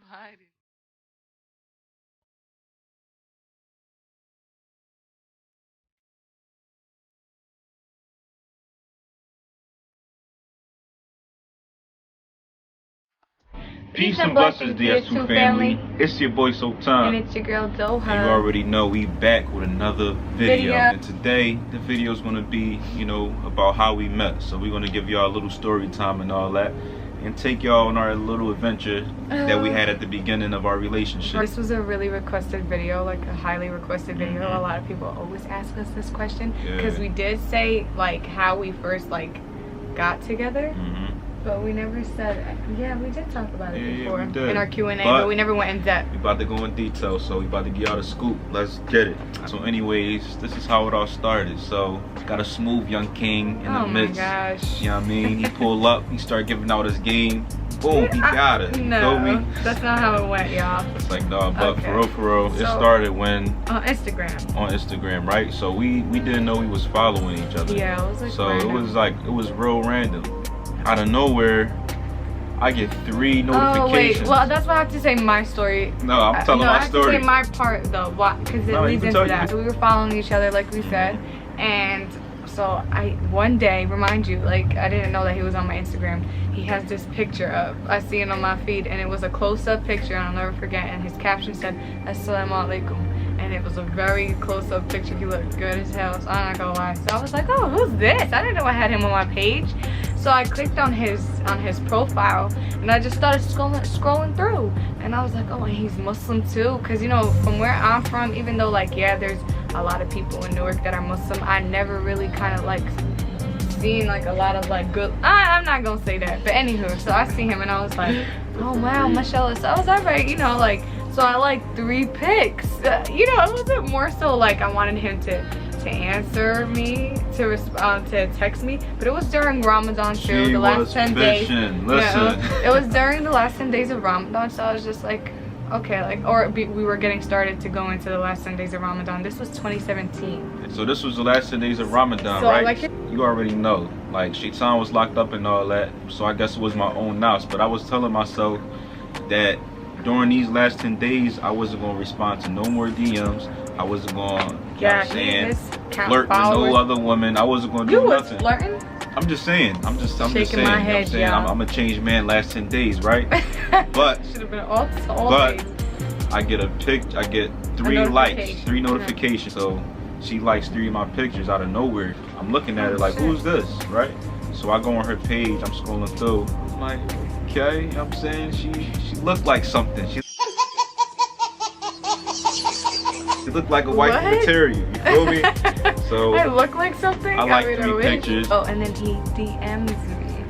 hiding. Peace and blessings, DSTwo Family. It's your boy Sulton. And it's your girl Doha. And you already know we back with another video. And today, the video is going to be, about how we met. So we're going to give y'all a little story time and all that. And take y'all on our little adventure that we had at the beginning of our relationship. This was a really requested video, like a highly requested video. A lot of people always ask us this question. Because we did say, like, how we first, like, got together. But we never said, yeah, we did talk about it before in our Q&A, but we never went in depth. We about to go in detail, so we about to get y'all the scoop. Let's get it. So anyways, this is how it all started. So, got a smooth young king in the midst. Oh my gosh. You know what I mean? He pulled up, he started giving out his game. Boom, he got it. No, feel me? That's not how it went, y'all. It's like, nah, but for real, it started when... On Instagram. On Instagram, right? So we didn't know we was following each other. Yeah, it was like so random. it was real random. Out of nowhere, I get 3 notifications. Oh wait, well that's what I have to say my story. No, I'm telling my story. I have to say my part though, because it leads into that. So we were following each other like we said, and so one day, remind you, like I didn't know that he was on my Instagram. He has this picture up. I see it on my feed, and it was a close-up picture, and I'll never forget. And his caption said, "Assalamu alaikum." And it was a very close-up picture. He looked good as hell, so I'm not gonna lie. So I was like, oh, who's this? I didn't know I had him on my page. So I clicked on his profile, and I just started scrolling through. And I was like, oh, and he's Muslim too. Because, from where I'm from, even though, like, yeah, there's a lot of people in Newark that are Muslim, I never really kind of, like, seen, like, a lot of, like, good... I'm not gonna say that. But anywho, so I see him, and I was like, oh, wow, mashallah. So I was alright, like... So I like 3 pics. It wasn't more so like I wanted him to answer me, to text me, but it was during Ramadan too. The last 10 days. Listen. It was during the last 10 days of Ramadan, so I was just like, okay, we were getting started to go into the last 10 days of Ramadan. This was 2017. So this was the last 10 days of Ramadan, so, right? Like, you already know, like Shaitan was locked up and all that, so I guess it was my own house. But I was telling myself that during these last 10 days, I wasn't going to respond to no more DMs. I wasn't going to, flirt with no other woman. I wasn't going to do nothing. You was flirting? I'm just saying. I'm just saying. My head, I'm a changed man last 10 days, right? But should have been all days. I get I get 3 likes, 3 notifications. So she likes 3 of my pictures out of nowhere. I'm looking at her like, who's this, right? So I go on her page. I'm scrolling through. I'm like, okay, you know what I'm saying? She looked like something. She looked like a wife material, you feel me? So I look like something? I like 3 pictures. Oh, and then he DMs me.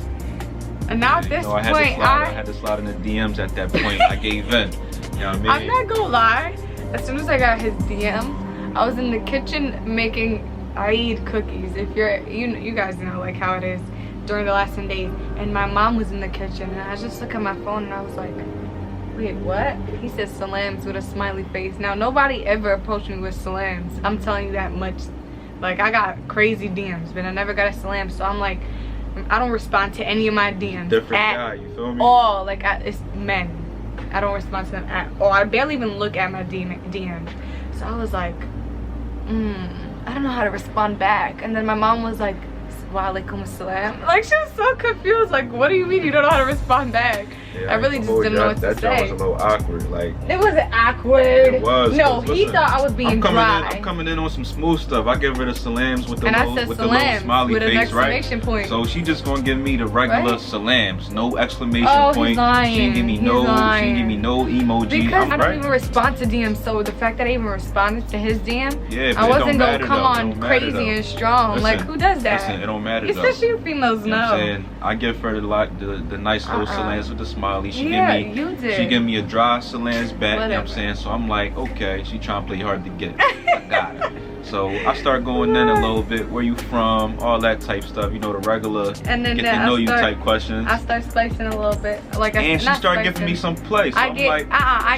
And now at this point, I had to slide in the DMs at that point. I gave in. You know what I mean? I'm not gonna lie. As soon as I got his DM, I was in the kitchen making Eid cookies. If you guys know like how it is during the last 10 days. And my mom was in the kitchen, and I just looked at my phone and I was like, wait, what? He said salams with a smiley face. Now, nobody ever approached me with salams. I'm telling you that much. Like, I got crazy DMs, but I never got a salam. So I'm like, I don't respond to any of my DMs. Different guy, you feel me? All, like, it's men. I don't respond to them at all. I barely even look at my DMs. So I was like, I don't know how to respond back. And then my mom was like, wa alaikum assalam. Like, she was so confused. Like, what do you mean you don't know how to respond back? Yeah, I really just didn't know what to say. That job was a little awkward. Like, it wasn't awkward. It was. No, he thought I was being dry. I'm coming in on some smooth stuff. I give her the salams with the little smiley with face, an exclamation point. So she just gonna give me the regular salams, no exclamation point. He's lying. She didn't give me she didn't give me no emoji. Because I don't even respond to DMs, so the fact that I even responded to his DM, I wasn't gonna come on crazy and strong. Listen, like, who does that? Listen, it don't matter. Especially you females know. You know what I'm saying? I give her the nice little salams with the smiley. She you did. She give me a dry salams back. Whatever. You know what I'm saying? So I'm like, okay, she trying to play hard to get. I got it. So I start going in a little bit, where you from, all that type stuff, the regular and then get to know you type questions. I start spicing a little bit. And she started giving me some play. So I'm like,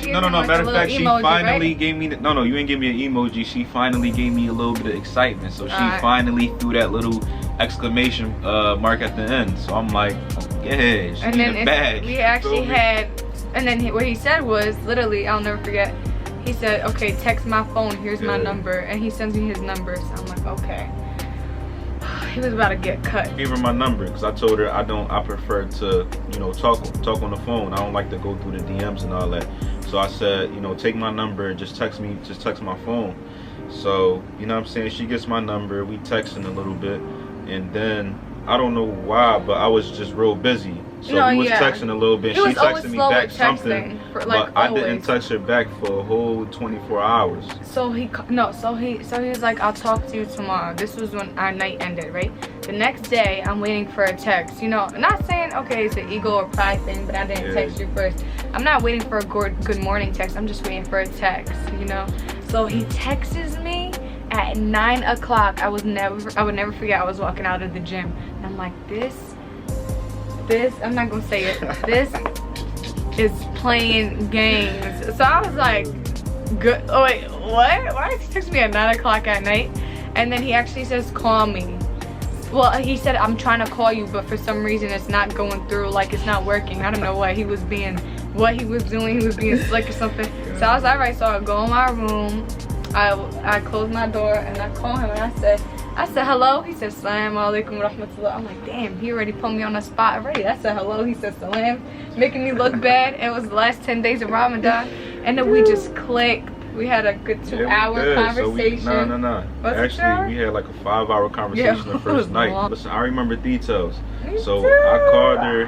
no, matter of fact, she finally right? gave me, no, you ain't give me an emoji. She finally gave me a little bit of excitement. So she finally threw that little exclamation mark at the end. So I'm like, yeah, she's in the bag. We actually had And then what he said was, literally, I'll never forget, he said, okay, text my phone, here's my number. And he sends me his number, so I'm like, okay. He was about to get cut. I gave her my number because I told her I prefer to, you know, talk on the phone. I don't like to go through the DMs and all that. So I said, you know, take my number and just text my phone. So, you know what I'm saying, she gets my number, we texting a little bit, and then I don't know why, but I was just real busy. So we was texting a little bit. She texted me back something, but I didn't text her back for a whole 24 hours. So he was like, I'll talk to you tomorrow. This was when our night ended, right? The next day, I'm waiting for a text. You know, not saying, okay, it's an ego or pride thing, but I didn't text you first. I'm not waiting for a good morning text. I'm just waiting for a text, you know? So he texts me at 9 o'clock. I would never forget. I was walking out of the gym, and I'm like, this, I'm not gonna say it. This is playing games. So I was like, good. Oh wait, what? Why did he text me at 9 o'clock at night? And then he actually says, call me. Well, he said, I'm trying to call you, but for some reason it's not going through. Like, it's not working. I don't know what he was doing. He was being slick or something. So I was like, all right. So I go in my room. I closed my door and I called him and I said hello. He said salam alaikum wa rahmatullah. I'm like, damn, he already put me on the spot already. I said hello. He said salam, making me look bad. It was the last 10 days of Ramadan, and then we just clicked. We had a good 2-hour conversation. So no. Actually, we had like a 5-hour conversation the first night. Long. Listen, I remember details. So I called her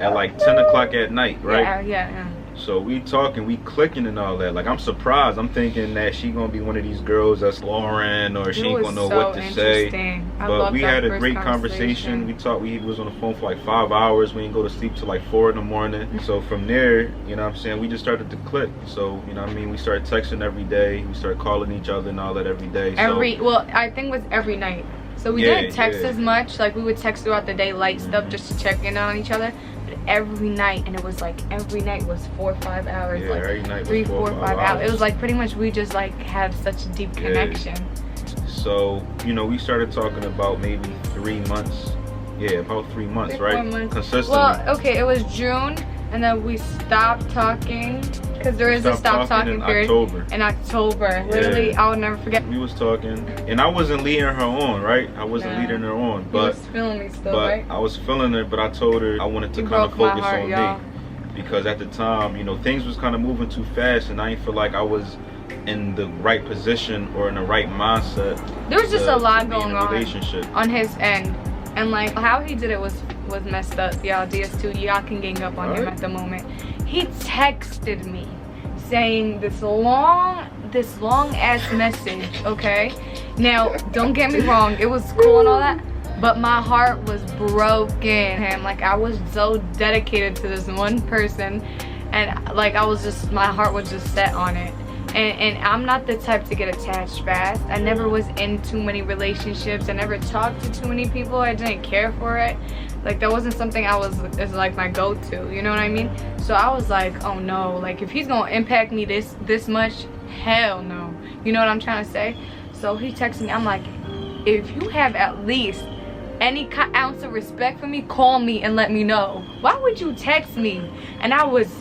at like 10 o'clock at night, right? Yeah. So we talking, we clicking and all that. Like, I'm surprised. I'm thinking that she gonna be one of these girls that's Lauren, or she ain't gonna know what to say. But we had a great conversation. We talked. We was on the phone for like 5 hours. We didn't go to sleep till like 4 in the morning. So from there, you know what I'm saying, we just started to click. So, you know what I mean, we started texting every day. We started calling each other and all that every day. Well, I think it was every night. So we didn't text as much. Like, we would text throughout the day, light stuff, just to check in on each other. Every night, and it was like every night was 4 or 5 hours, like every night 3, 4, 5 hours. It was like pretty much we just like had such a deep connection. So, you know, we started talking about maybe 3 months. About 3 months, right? Consistently. Well, okay, it was June, and then we stopped talking because there is a stop talking period in October. Literally, I would never forget. We was talking, and I wasn't leading her on, right? I wasn't leading her on, but you was feeling me still, right? I was feeling her, but I told her I wanted to kind of focus on me, because at the time, you know, things was kind of moving too fast, and I didn't feel like I was in the right position or in the right mindset. There was just a lot going on his end, and like how he did it was messed up. Y'all, DS2, y'all can gang up on him at the moment. He texted me saying this long ass message, okay? Now, don't get me wrong, it was cool and all that, but my heart was broken. Like, I was so dedicated to this one person, and like my heart was just set on it. And I'm not the type to get attached fast. I never was in too many relationships. I never talked to too many people. I didn't care for it. Like, that wasn't something is like my go-to, you know what I mean? So I was like, oh no, like, if he's gonna impact me this much, hell no. You know what I'm trying to say? So he texted me. I'm like, if you have at least any ounce of respect for me, call me and let me know. Why would you text me? And I went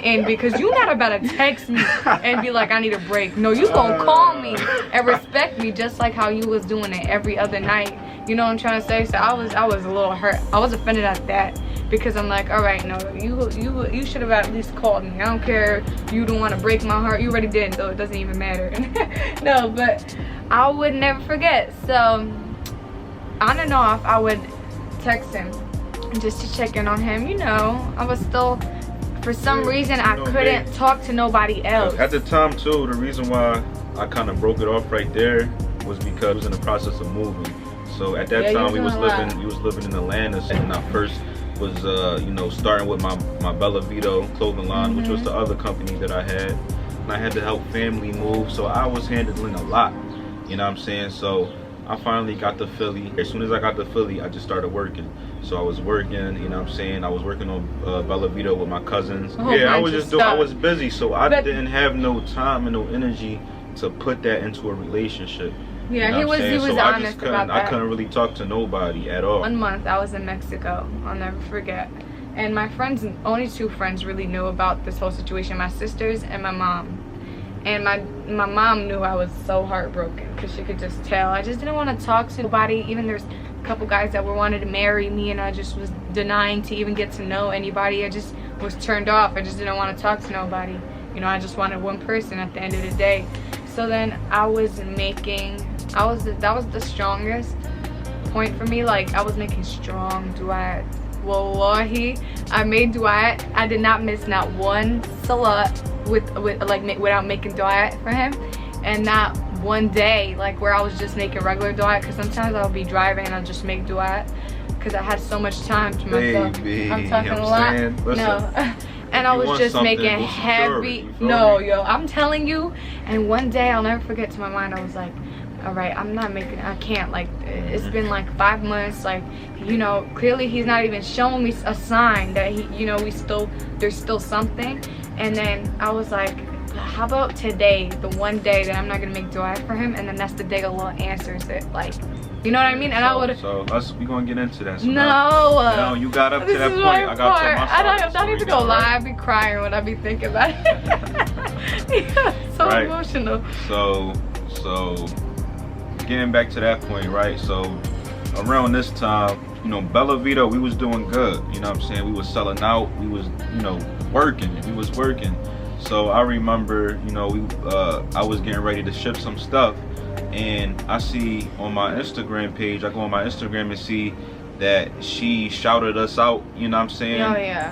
in because you're not about to text me and be like, I need a break. No, you gonna call me and respect me just like how you was doing it every other night. You know what I'm trying to say? So I was a little hurt. I was offended at that, because I'm like, all right, no, you should have at least called me. I don't care, you don't want to break my heart. You already did, so it doesn't even matter. No, but I would never forget. So on and off, I would text him just to check in on him. You know, I was still, for some reason, I couldn't talk to nobody else. At the time too, the reason why I kind of broke it off right there was because I was in the process of moving. So at that time, we was living in Atlanta, and I first was you know, starting with my Bella Vito clothing line, which was the other company that I had, and I had to help family move, so I was handling a lot, you know what I'm saying? So I finally got to Philly. As soon as I got to Philly, I just started working. So I was working, you know what I'm saying? I was working on Bella Vito with my cousins. I was busy, so I didn't have no time and no energy to put that into a relationship. Yeah, you know he was honest about that. I couldn't really talk to nobody at all. 1 month I was in Mexico. I'll never forget. And my friends, only 2 friends really knew about this whole situation, my sisters and my mom. And my mom knew I was so heartbroken because she could just tell. I just didn't want to talk to nobody. Even there's a couple guys that wanted to marry me, and I just was denying to even get to know anybody. I just was turned off. I just didn't want to talk to nobody. You know, I just wanted one person at the end of the day. So then I was making, that was the strongest point for me. Like, I was making strong duets. Wallahi, I made duet. I did not miss not one salat without making duet for him, and not one day like where I was just making regular duet, because sometimes I'll be driving and I'll just make duet because I had so much time to myself. Baby, I'm talking a lot. No. And I was just making heavy. No, yo, I'm telling you. And one day I'll never forget, to my mind, I was like, all right, I'm not making, I can't, like, it's been like 5 months, like, you know, clearly he's not even showing me a sign that he, you know, there's still something. And then I was like, how about today, the one day that I'm not gonna make dua for him, and then that's the day Allah answers it, like, you know what I mean? And I would. So we gonna get into that. So no. Now you got up to that point. I got to my I don't even go lie. I be crying when I be thinking about it. Yeah, so right. Emotional. So getting back to that point, right? So around this time, you know, Bella Vita, we was doing good. You know what I'm saying? We was selling out. We was, you know, working. We was working. So I remember, you know, I was getting ready to ship some stuff, and I see on my Instagram page, I go on my Instagram and see that she shouted us out, you know what I'm saying,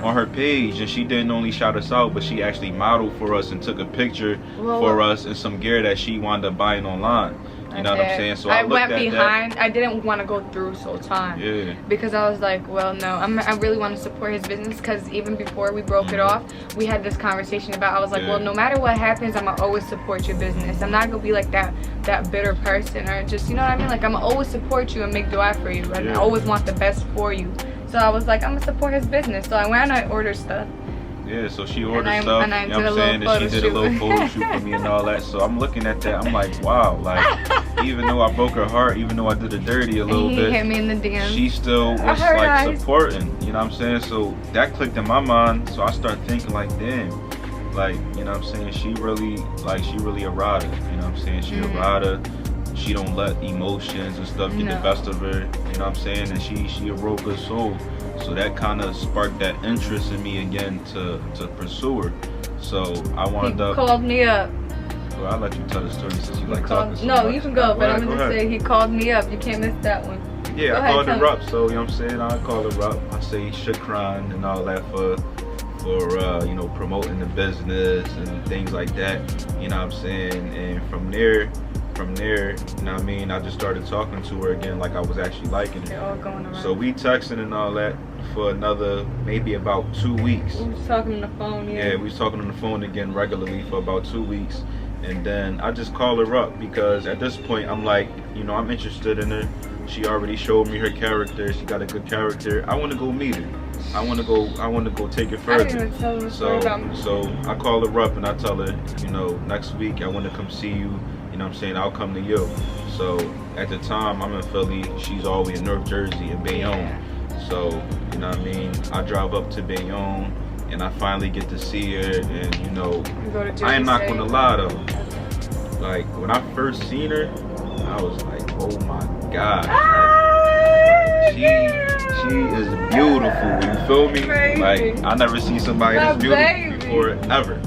on her page. And she didn't only shout us out, but she actually modeled for us and took a picture for us and some gear that she wound up buying online. You know what I'm saying? So I went behind. I didn't want to go through Sultan. Yeah. Because I was like, well, no, I really want to support his business, because even before we broke it off, we had this conversation about, I was like, well, no matter what happens, I'm gonna always support your business. I'm not gonna be like that bitter person, or just, you know what I mean? Like, I'm gonna always support you and make dua for you, and I always want the best for you. So I was like, I'm gonna support his business. So I went and I ordered stuff. Yeah, so she ordered stuff, you know what I'm saying, and she did a little photo shoot for me and all that. So I'm looking at that, I'm like, wow, like, even though I broke her heart, even though I did her dirty a little bit, he hit me in the DMs. She still was like supporting, you know what I'm saying? So that clicked in my mind. So I started thinking like, damn, like, you know what I'm saying, she really a rider, you know what I'm saying? She a rider. She don't let emotions and stuff get the best of her, you know what I'm saying? And she a real good soul. So that kind of sparked that interest in me again to pursue her. So I wound up. He called me up. Well, I'll let you tell the story since you like talking so No, much. you can go, but I'm gonna say he called me up. You can't miss that one. Yeah, I called her up. So you know what I'm saying, I called her up. I say shukran and all that for you know, promoting the business and things like that. You know what I'm saying? And from there, you know what I mean, I just started talking to her again, like I was actually liking it. All going around. So we texting and all that for another maybe about 2 weeks. We was talking on the phone, yeah, we was talking on the phone again regularly for about 2 weeks. And then I just call her up because at this point I'm like, you know, I'm interested in her. She already showed me her character. She got a good character. I want to go meet her. I want to go take it further. I didn't even tell her so I call her up and I tell her, you know, next week I want to come see you. You know what I'm saying? I'll come to you. So at the time I'm in Philly. She's all the way in North Jersey in Bayonne. So, you know what I mean? I drive up to Bayonne and I finally get to see her, and you know, I am not gonna lie though. Like, when I first seen her, I was like, oh my God. Like, she is beautiful, you feel me? Baby. Like, I never seen somebody this beautiful before, ever.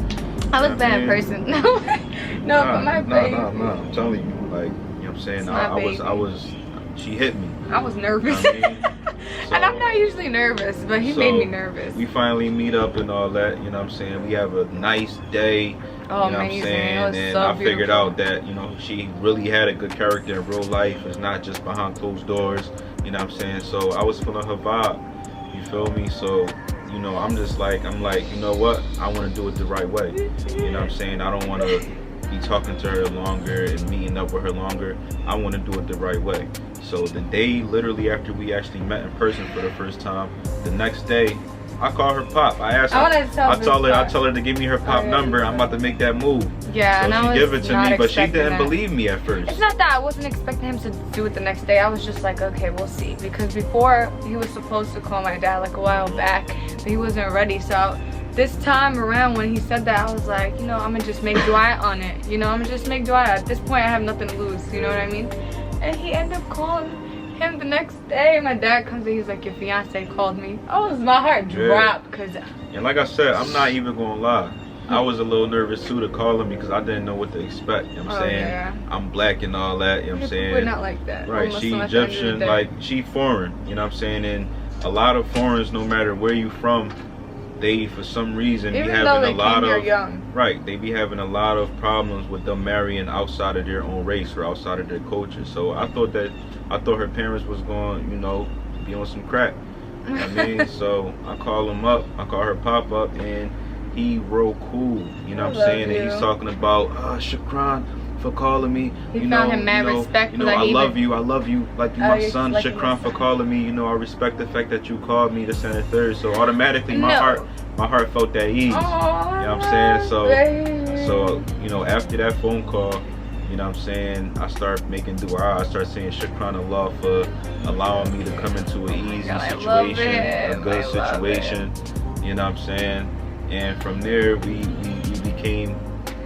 I was a bad person. But my baby. No, I'm telling you, like, you know what I'm saying? I was, she hit me. I was nervous. You know what I mean? So, and I'm not usually nervous, but he made me nervous. We finally meet up and all that, you know what I'm saying? We have a nice day. Oh, you know amazing. What I'm saying? And so I figured out that, you know, she really had a good character in real life. It's not just behind closed doors, you know what I'm saying? So I was feeling her vibe, you feel me? So, you know, I'm like, you know what? I want to do it the right way. You know what I'm saying? I don't want to be talking to her longer and meeting up with her longer. I want to do it the right way. So the day literally after we actually met in person for the first time, the next day, I call her Pop. I asked her, I tell her to give me her Pop number. I'm about to make that move. Yeah, so she give it to me, but she didn't believe me at first. It's not that I wasn't expecting him to do it the next day. I was just like, okay, we'll see. Because before, he was supposed to call my dad like a while back, so he wasn't ready. So this time around when he said that, I was like, you know, I'm gonna just make dua on it. You know, I'm gonna just make dua. At this point, I have nothing to lose. You know what I mean? And he ended up calling him the next day. My dad comes in, he's like, your fiance called me. Oh, my heart dropped. Cause and like I said, I'm not even gonna lie, I was a little nervous too to call him because I didn't know what to expect. You know what I'm saying? Yeah. I'm black and all that. You know what I'm saying? We're not like that. Right? She Egyptian, like she foreign. You know what I'm saying? And a lot of foreigners, no matter where you from, they for some reason even be having a lot of young. Right, they be having a lot of problems with them marrying outside of their own race or outside of their culture. So I thought her parents was going, you know, be on some crack. You know what I mean? So I call him up, I call her pop up, and he real cool. You know what I'm saying? And he's talking about Shukran for calling me. He found him mad respect. You know, I love you like you my son. Shukran for calling me. You know, I respect the fact that you called me this and the third. So automatically my heart felt at ease. You know what I'm saying? So you know, after that phone call, you know what I'm saying, I start making dua. I start saying shukran Allah for allowing me to come into an easy situation, a good situation. You know what I'm saying? And from there we became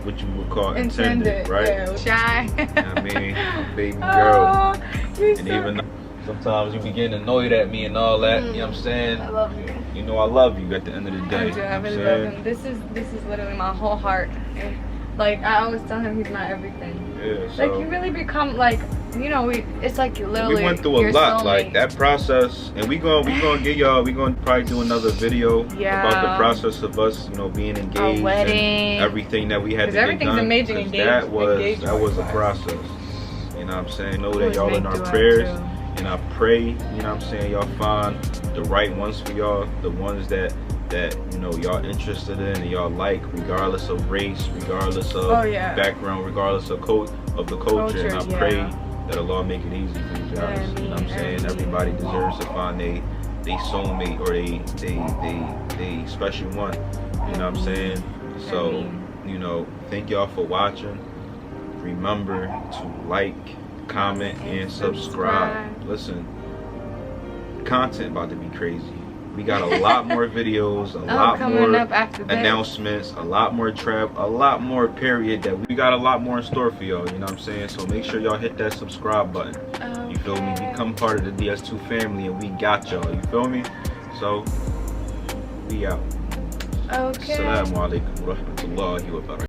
what you would call intended, right? Yeah, shy. You know what I mean? A baby girl. And even sometimes you be getting annoyed at me and all that. You know what I'm saying? I love you. You know I love you at the end of the day. I do. I really love him. This is literally my whole heart. And, like, I always tell him he's my everything. Yeah, so like, you really become, like, you know, it's like literally we went through a lot, like that process, and we gonna get y'all, we gonna probably do another video about the process of us, you know, being engaged and everything that we had to get done. Amazing that was a process. You know what I'm saying? Know that y'all in our prayers, and I pray, you know what I'm saying, y'all find the right ones for y'all, the ones that you know y'all interested in and y'all like, regardless of race, regardless of background, regardless of the culture. And I pray that Allah make it easy for you guys. You know what I'm saying? Everybody deserves to find they soulmate or they special one. You know what I'm saying? So, you know, thank y'all for watching. Remember to like, comment, and subscribe. Listen, content about to be crazy. We got a lot more videos, a lot more announcements, a lot more a lot more period that we got a lot more in store for y'all, you know what I'm saying? So make sure y'all hit that subscribe button. You feel me? Become part of the DS2 family and we got y'all, you feel me? So we out. Assalamu alaikum wa rahmatullahi wa barakatuh.